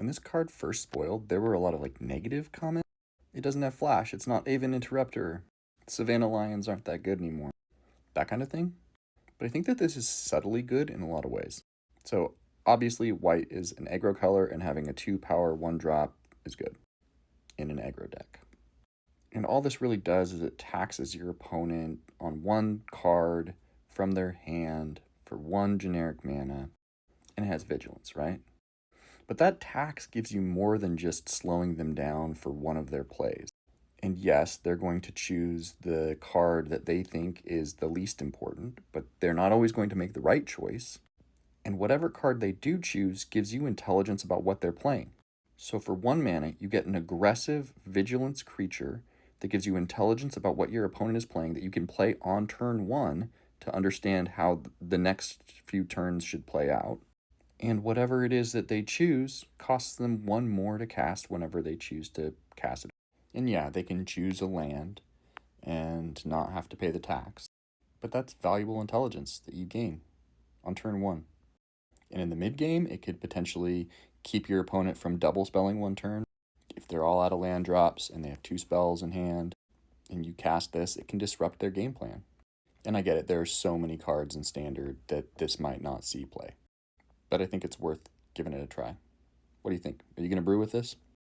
When this card first spoiled, there were a lot of negative comments. It doesn't have flash, it's not Aven Interrupter, Savannah Lions aren't that good anymore, that kind of thing. But I think that this is subtly good in a lot of ways. So obviously white is an aggro color, and having a 2-power 1-drop is good in an aggro deck. And all this really does is it taxes your opponent on one card from their hand for 1 generic mana, and it has vigilance, right? But that tax gives you more than just slowing them down for one of their plays. And yes, they're going to choose the card that they think is the least important, but they're not always going to make the right choice. And whatever card they do choose gives you intelligence about what they're playing. So for 1 mana, you get an aggressive vigilance creature that gives you intelligence about what your opponent is playing that you can play on turn 1 to understand how the next few turns should play out. And whatever it is that they choose costs them 1 more to cast whenever they choose to cast it. And yeah, they can choose a land and not have to pay the tax. But that's valuable intelligence that you gain on turn 1. And in the mid game, it could potentially keep your opponent from double spelling 1 turn. If they're all out of land drops and they have 2 spells in hand and you cast this, it can disrupt their game plan. And I get it, there are so many cards in Standard that this might not see play. But I think it's worth giving it a try. What do you think? Are you going to brew with this?